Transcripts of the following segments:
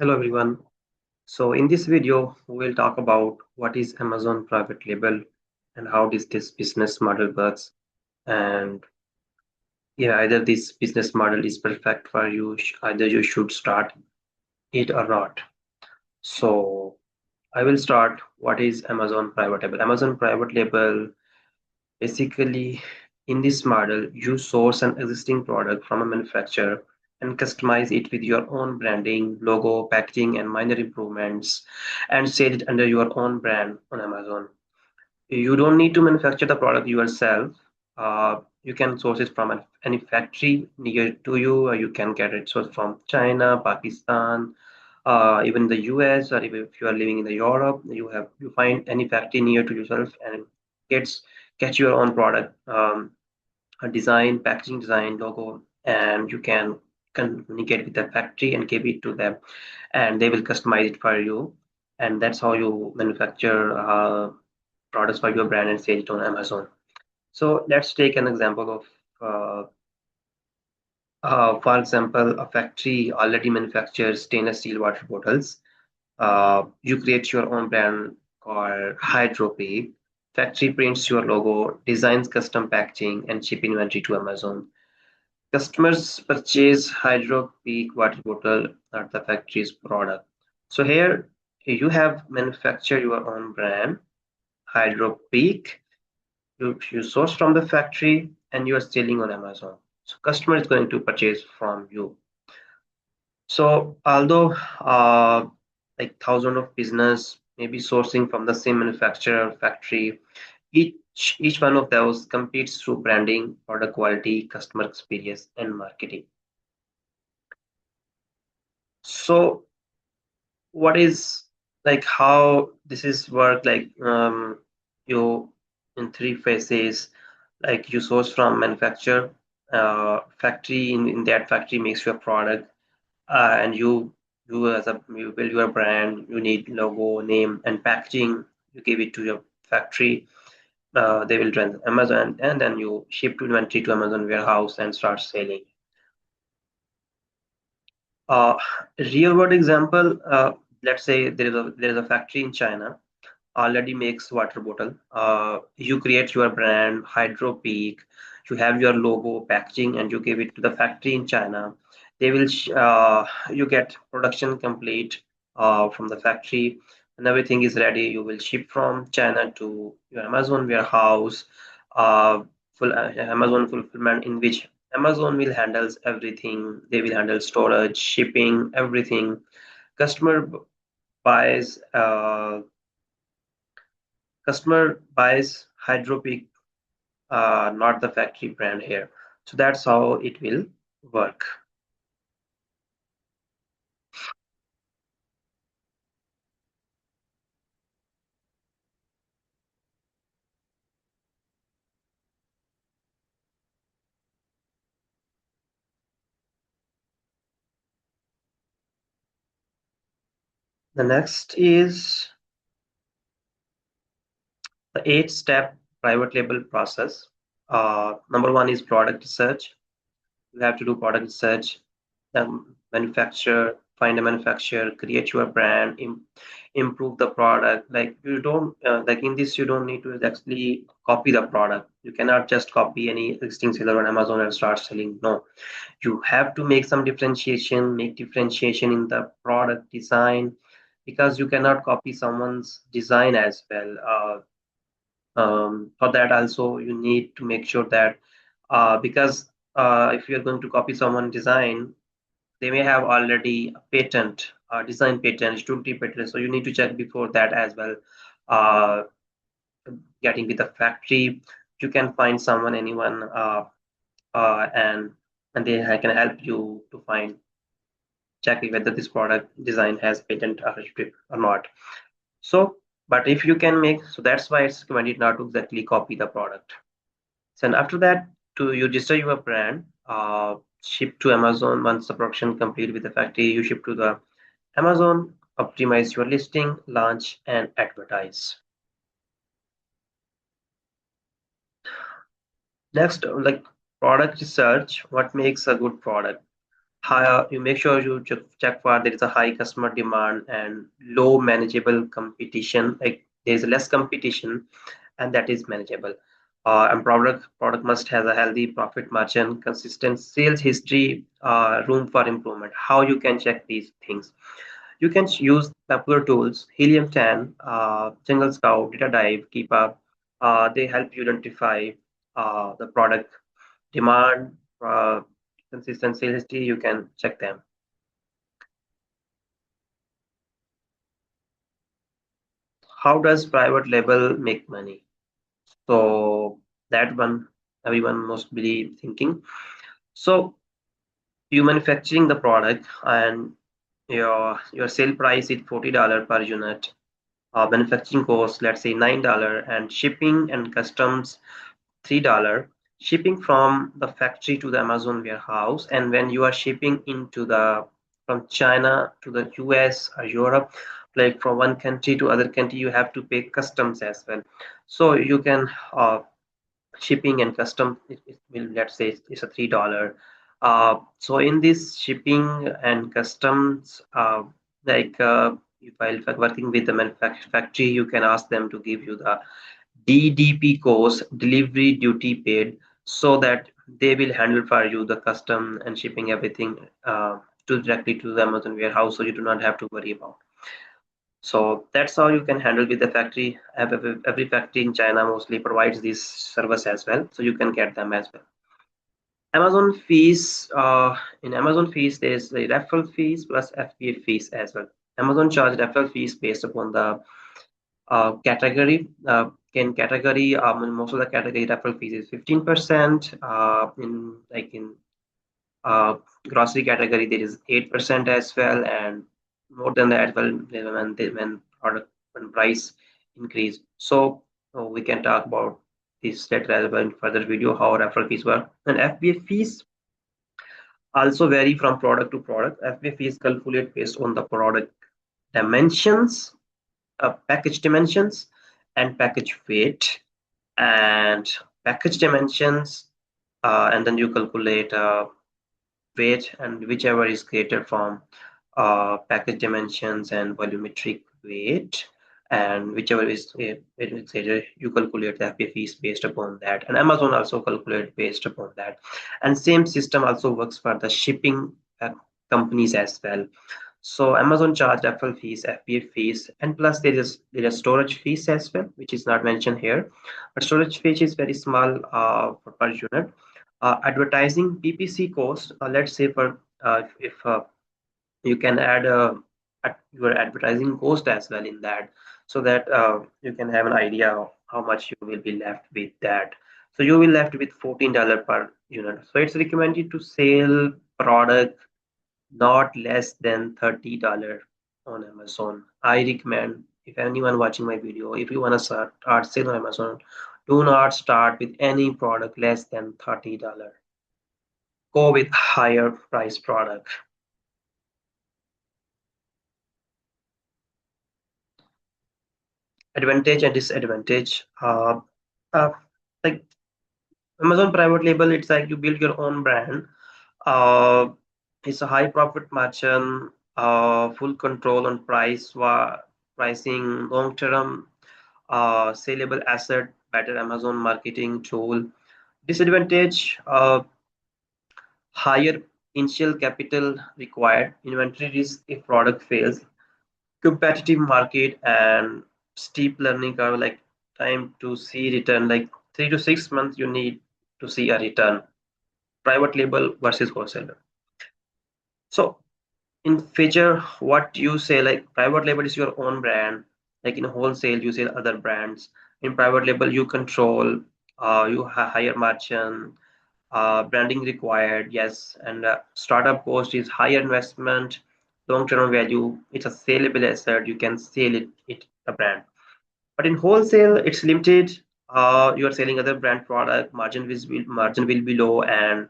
Hello everyone. So in this video, we will talk about what is Amazon private label and how does this business model works. And yeah, either this business model is perfect for you, either you should start it or not. So I will start what is Amazon private label. Amazon private label basically in this model, you source an existing product from a manufacturer and customize it with your own branding, logo, packaging, and minor improvements, and sell it under your own brand on Amazon. You don't need to manufacture the product yourself. You can source it from any factory near to you, or you can get it sourced from China, Pakistan, even the US, or if you are living in the Europe, you find any factory near to yourself and gets get your own product, a design, packaging design, logo, and you can communicate with the factory and give it to them, and they will customize it for you, and that's how you manufacture products for your brand and sell it on Amazon. So let's take an example of, for example, a factory already manufactures stainless steel water bottles. You create your own brand called Hydropeak. Factory prints your logo, designs custom packaging, and ship inventory to Amazon. Customers purchase Hydropeak water bottle at the factory's product. So here you have manufactured your own brand, Hydropeak. You source from the factory and you are selling on Amazon. So customer is going to purchase from you. So although like thousands of business maybe sourcing from the same manufacturer factory, each one of those competes through branding, product quality, customer experience, and marketing. So what is like how this is work like you in three phases, like you source from manufacturer, factory in that factory makes your product, and you as a you build your brand, you need logo, name, and packaging. You give it to your factory, they will run Amazon, and then you ship to inventory to Amazon warehouse and start selling. uh, Real world example, let's say there is a factory in China already makes water bottle. You create your brand Hydro Peak, you have your logo, packaging, and you give it to the factory in China. They will you get production complete from the factory, and everything is ready. You will ship from China to your Amazon warehouse, full Amazon fulfillment, in which Amazon will handles everything. They will handle storage, shipping, everything. Customer buys customer buys Hydropeak, not the factory brand here. So that's how it will work. The next is the 8-step private label process. Number one is product research. You have to do product research, manufacturer, find a manufacturer, create your brand, improve the product. Like you don't like in this, you don't need to actually copy the product. You cannot just copy any existing seller on Amazon and start selling. No, you have to make some differentiation, make differentiation in the product design, because you cannot copy someone's design as well. For that also you need to make sure that, because if you're going to copy someone's design, they may have already a patent, design patent, study patent, so you need to check before that as well. uh, Getting with the factory, you can find someone, anyone, and they can help you to find, check whether this product design has patent or not. So but if you can make, so that's why it's recommended not to exactly copy the product. So and after that, to you register your brand, ship to Amazon. Once the production complete with the factory, you ship to the Amazon, optimize your listing, launch, and advertise. Next, like product research, what makes a good product? You make sure you check for there is a high customer demand and low manageable competition. Like there's less competition and that is manageable. And product must have a healthy profit margin, consistent sales history, room for improvement. How you can check these things? You can use popular tools, Helium 10, Jungle Scout, Data Dive, Keepa. They help you identify the product demand, consistent sales history. You can check them. How does private label make money? So that one everyone must be thinking. So you manufacturing the product and your sale price is $40 per unit. Manufacturing cost, let's say $9, and shipping and customs $3. Shipping from the factory to the Amazon warehouse, and when you are shipping into the from China to the US or Europe, like from one country to other country, you have to pay customs as well. So you can shipping and custom it will, let's say it's a $3. So in this shipping and customs, like while working with the manufacturing factory, you can ask them to give you the DDP cost, delivery duty paid, so that they will handle for you the custom and shipping everything to directly to the Amazon warehouse, so you do not have to worry about. So that's how you can handle with the factory. Every factory in China mostly provides this service as well, so you can get them as well. Amazon fees, in Amazon fees, there's the referral fees plus FBA fees as well. Amazon charge referral fees based upon the category. In category, most of the category referral fees is 15%. In uh, grocery category, there is 8% as well, and more than that, well, when product when price increase. So we can talk about this later as well in further video how referral fees work. And FBA fees also vary from product to product. FBA fees calculate based on the product dimensions, package dimensions, and package weight, and package dimensions, and then you calculate weight, and whichever is greater from package dimensions and volumetric weight, and whichever is greater, you calculate the FBA fees based upon that. And Amazon also calculate based upon that. And same system also works for the shipping companies as well. So Amazon charge referral fees, FBA fees, and plus there is storage fees as well, which is not mentioned here. But storage fee is very small per unit. Advertising PPC cost, let's say for if you can add your advertising cost as well in that, so that you can have an idea of how much you will be left with that. So you will left with $14 per unit. So it's recommended to sell product not less than $30 on Amazon. I recommend if anyone watching my video, if you want to start sale on Amazon, do not start with any product less than $30. Go with higher price product. Advantage and disadvantage. Uh, like Amazon private label, it's like you build your own brand. Uh, it's a high profit margin, full control on pricing, long term saleable asset, better Amazon marketing tool. Disadvantage, higher initial capital required, inventory risk if product fails, competitive market, and steep learning curve, like time to see return, like 3 to 6 months you need to see a return. Private label versus wholesaler. So in feature, what you say, like private label is your own brand, like in wholesale you sell other brands. In private label you control, you higher margin, branding required, yes, and startup cost is higher investment, long-term value, it's a saleable asset, you can sell it a brand. But in wholesale it's limited, you are selling other brand product, margin will be low, and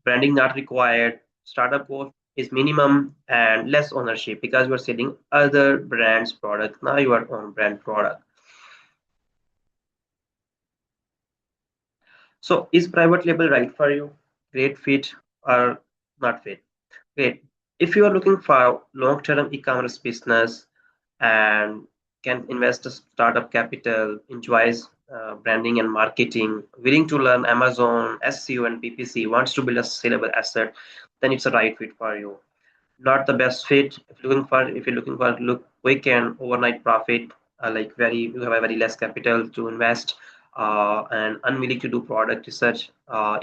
branding not required, startup cost is minimum, and less ownership because you are selling other brands product, now your own brand product. So is private label right for you? Great fit or not fit? Great. If you are looking for long-term e-commerce business and can invest a startup capital, enjoys branding and marketing, willing to learn Amazon, SEO, and PPC, wants to build a scalable asset, then it's a right fit for you. Not the best fit if you're looking for look quick and overnight profit, like very you have a very less capital to invest, and unwilling to do product research.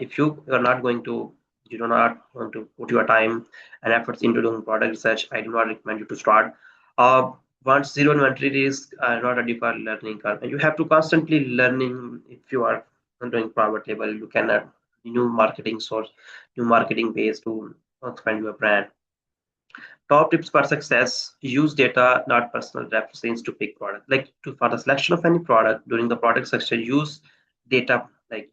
If are not going to you do not want to put your time and efforts into doing product research, I do not recommend you to start. uh, Once zero inventory risk, not ready for learning curve, and you have to constantly learning. If you are doing private label, you can add new marketing source, new marketing ways to expand your brand. Top tips for success: use data, not personal references to pick product. Like for the selection of any product during the product selection, use data. Like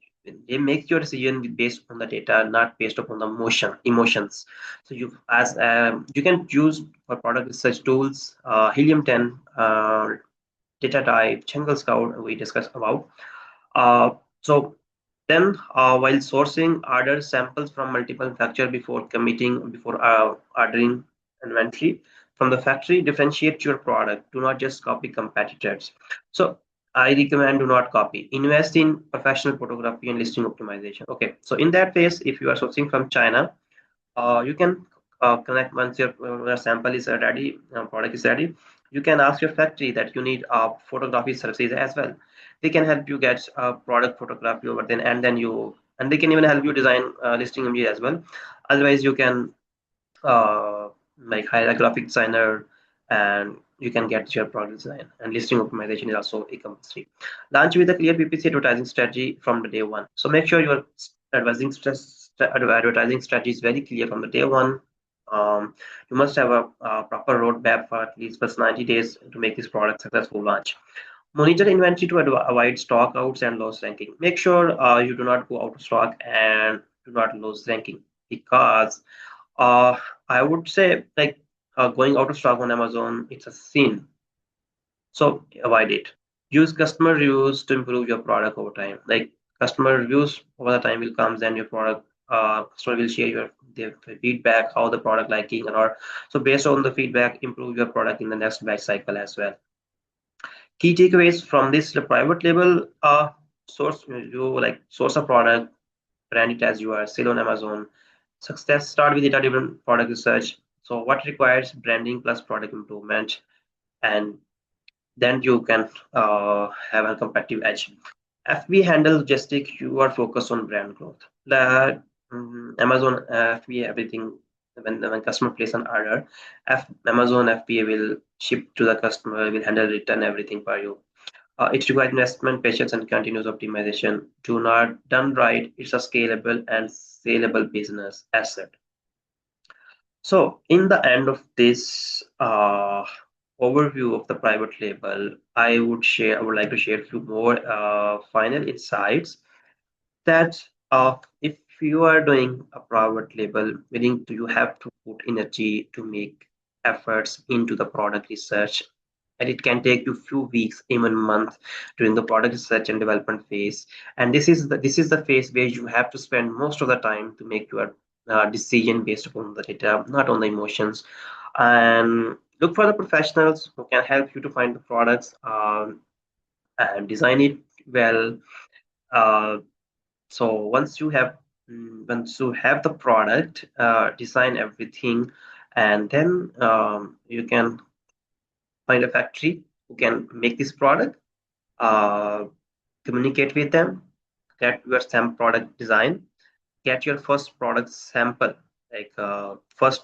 they make your decision based on the data, not based upon the emotions. So you can use for product research tools, Helium 10, data type, Jungle Scout we discussed about. While sourcing, order samples from multiple manufacturers before ordering inventory from the factory. Differentiate your product. Do not just copy competitors. So I recommend do not copy. Invest in professional photography and listing optimization. Okay, so in that case, if you are sourcing from China, you can connect once your sample is ready, product is ready. You can ask your factory that you need photography services as well. They can help you get product photography over then, and they can even help you design listing images as well. Otherwise, you can like hire a graphic designer, and you can get your product design, and listing optimization is also a compulsory. Launch with a clear PPC advertising strategy from the day one. So make sure your advertising strategy is very clear from the day one. You must have a proper roadmap for at least first 90 days to make this product successful launch. Monitor inventory to avoid stock outs and loss ranking. Make sure you do not go out of stock and do not lose ranking, because uh, I would say like going out of stock on Amazon, it's a sin. So avoid it. Use customer reviews to improve your product over time. Like customer reviews over the time will comes, and your product customer will share their feedback, how the product liking and all. So based on the feedback, improve your product in the next batch cycle as well. Key takeaways from this: the private label source a product, brand it as you are, sell on Amazon. Success start with data-driven product research. So what requires branding plus product improvement, and then you can have a competitive edge. FB handle logistic, you are focused on brand growth. The Amazon FBA everything, when customer place an order, Amazon FBA will ship to the customer, will handle return everything for you. It requires investment, patience, and continuous optimization. Do not done right. It's a scalable and saleable business asset. So, in the end of this overview of the private label, I would like to share a few more final insights that if you are doing a private label, meaning you have to put energy to make efforts into the product research, and it can take you few weeks, even months during the product research and development phase. And this is the phase where you have to spend most of the time to make your decision based upon the data, not on the emotions. And look for the professionals who can help you to find the products, and design it well. Uh, so once you have the product, design everything, and then you can find a factory who can make this product, uh, communicate with them, get your SAM product design, get your first product sample, like first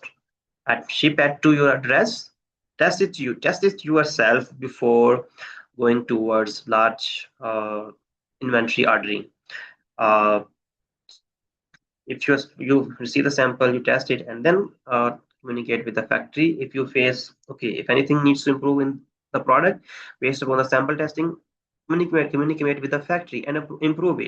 ship it to your address, test it yourself before going towards large inventory ordering. Uh, if you receive the sample, you test it, and then communicate with the factory. If you face okay, if anything needs to improve in the product based upon the sample testing, communicate with the factory and uh, improve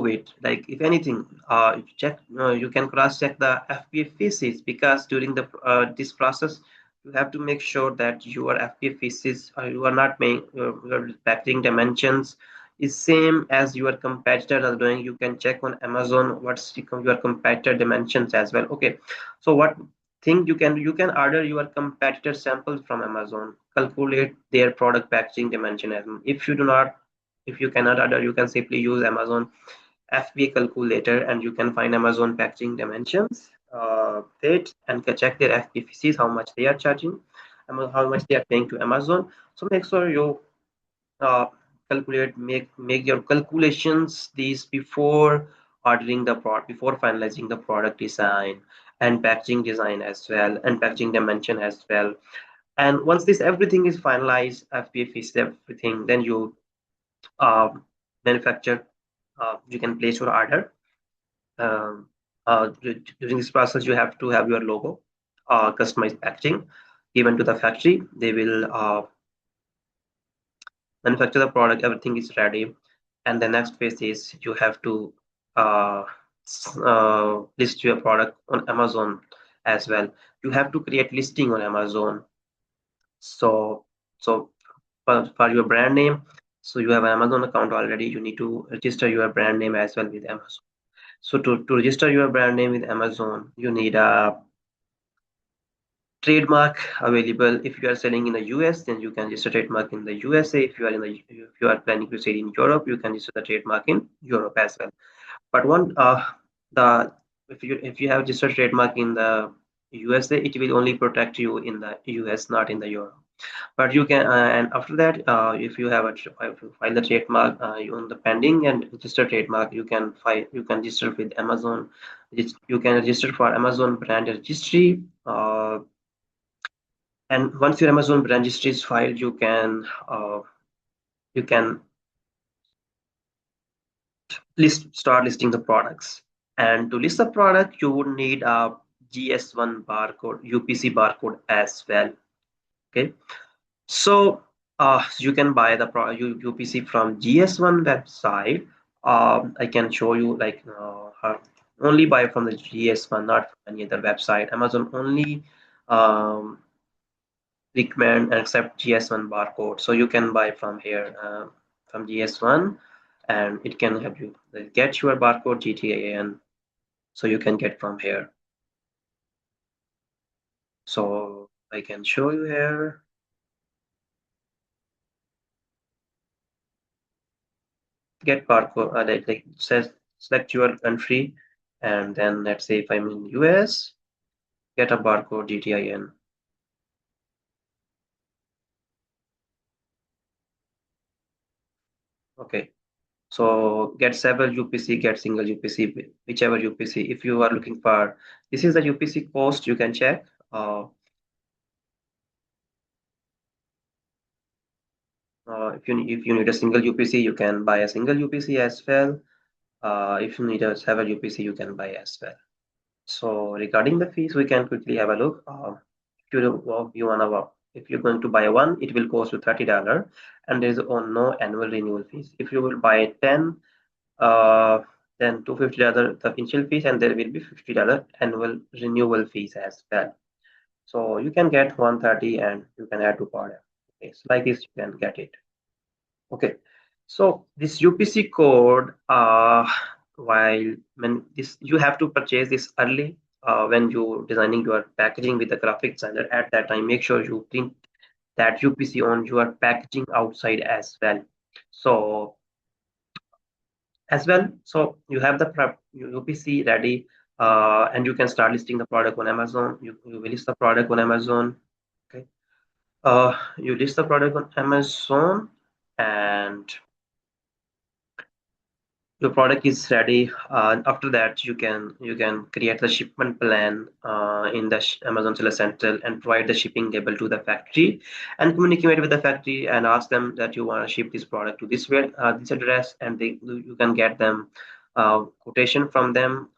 it. Like if anything, you can cross check the FBA pieces, because during the this process you have to make sure that your FBA pieces, you are not making, you're respecting dimensions, is same as your competitors are doing. You can check on Amazon what's your competitor dimensions as well. Okay, so what thing you can order your competitor samples from Amazon, calculate their product packaging dimension as well. If you do not, if you cannot order, you can simply use Amazon FBA calculator and you can find Amazon packaging dimensions, it and can check their FBA how much they are charging, how much they are paying to Amazon. So make sure you uh, make your calculations these before ordering the product, before finalizing the product design and packaging design as well, and packaging dimension as well. And once this everything is finalized, FBA is everything, then you uh, manufacture, you can place your order. um, During this process you have to have your logo, customized packaging given to the factory. They will manufacture the product, everything is ready, and the next phase is you have to uh, list your product on Amazon as well. You have to create listing on Amazon. So for your brand name, so you have an Amazon account already, you need to register your brand name as well with Amazon. So to register your brand name with Amazon, you need a trademark available. If you are selling in the US, then you can register trademark in the USA. If you are planning to sell in Europe, you can register the trademark in Europe as well. But one the if you have registered trademark in the USA, it will only protect you in the US, not in the Europe. But you can and after that, if you have if you file the trademark, you own the pending and register trademark, you can register with Amazon. You can register for Amazon brand registry. And once your Amazon brand registry is filed, you can start listing the products. And to list the product, you would need a GS1 barcode, UPC barcode as well. Okay, so you can buy the UPC from GS1 website. I can show you like only buy from the GS1, not from any other website. Amazon only um, recommend and accept GS1 barcode. So you can buy from here, from GS1, and it can help you get your barcode GTAN. So you can get from here. So I can show you here. Get barcode, like says select your country, and then let's say if I'm in US, get a barcode GTIN. Okay, so get several UPC, get single UPC, whichever UPC. If you are looking for, this is the UPC cost, you can check. If you need a single UPC, you can buy a single UPC as well. If you need a several UPC, you can buy as well. So regarding the fees, we can quickly have a look. If you're going to buy one, it will cost you $30, and there is no annual renewal fees. If you will buy 10, uh, then $250 the initial fees, and there will be $50 annual renewal fees as well. So you can get 130, and you can add to order. Okay, so like this, you can get it. Okay, so this UPC code, while when this you have to purchase this early, when you designing your packaging with the graphic designer. At that time, make sure you print that UPC on your packaging outside as well. So so you have the UPC ready, and you can start listing the product on Amazon. You will list the product on Amazon. Okay, you list the product on Amazon, and your product is ready. After that, you can create the shipment plan in the Amazon Seller Central and provide the shipping label to the factory, and communicate with the factory and ask them that you want to ship this product to this address, and you can get them quotation from them,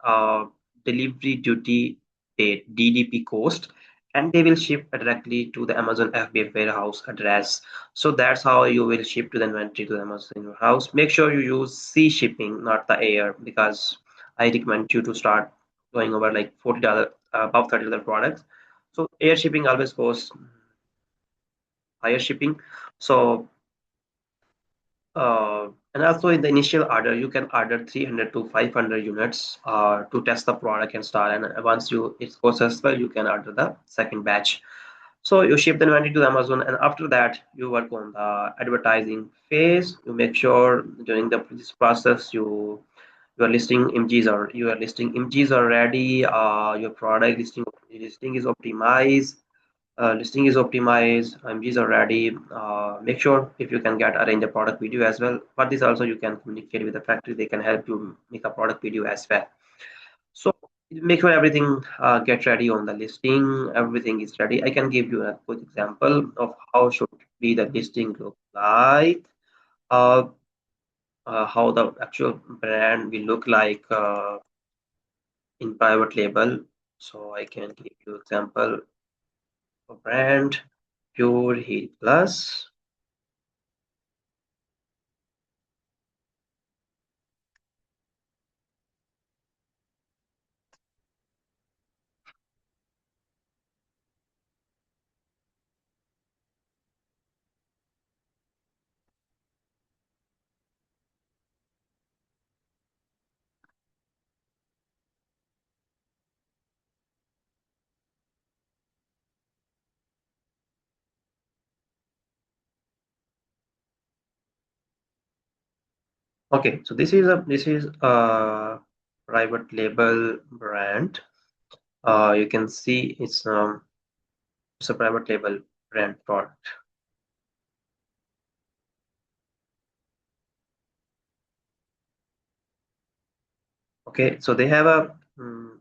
delivery duty date DDP cost, and they will ship directly to the Amazon FBA warehouse address. So that's how you will ship to the inventory to the Amazon in your house. Make sure you use sea shipping, not the air, because I recommend you to start going over like $40, above $30 products. So air shipping always goes higher shipping. So And also in the initial order, you can order 300 to 500 units to test the product and start. And once you it goes successful, you can order the second batch. So you ship the inventory to Amazon, and after that, you work on the advertising phase. You make sure during this process you are listing images or you are listing images already. Your product listing is optimized. Listing is optimized, images are ready. Make sure if you can get arrange a product video as well. For this also you can communicate with the factory. They can help you make a product video as well. So make sure everything get ready on the listing. Everything is ready. I can give you a quick example of how should be the listing look like. Uh, how the actual brand will look like in private label. So I can give you example of brand Pure Heat Plus. Okay, so this is a private label brand. You can see it's a private label brand product. Okay, so they have a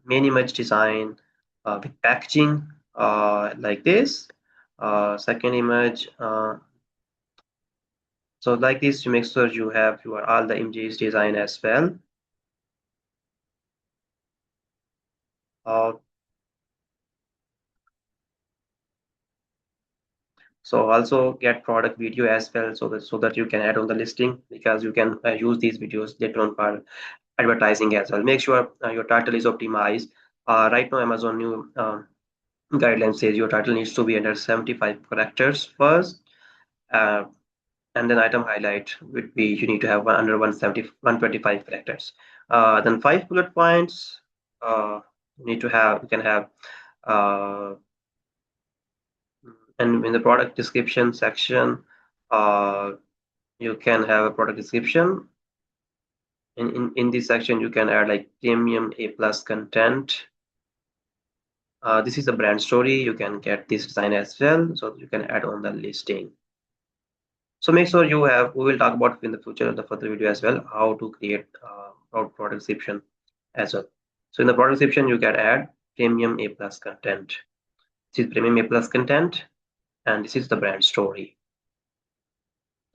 main image design with packaging like this. Second image, so like this, you make sure you have your all the images design as well. Uh, so also get product video as well, so that you can add on the listing because you can use these videos later on for advertising as well. Make sure your title is optimized. Right now, Amazon new guideline says your title needs to be under 75 characters first, uh, and then item highlight would be you need to have under 125 characters. Then 5 bullet points. You need to have you can have uh, and in the product description section, uh, you can have a product description. In this section, you can add like premium A plus content. This is a brand story. You can get this design as well, so you can add on the listing. So make sure you have. We will talk about in the future of the further video as well how to create product description as well. So in the product description, you can add premium A plus content. This is premium A plus content, and this is the brand story.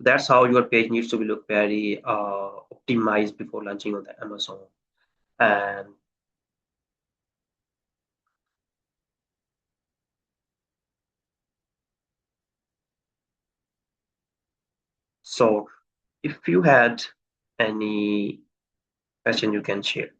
That's how your page needs to be look very optimized before launching on the Amazon. And so if you had any question, you can share.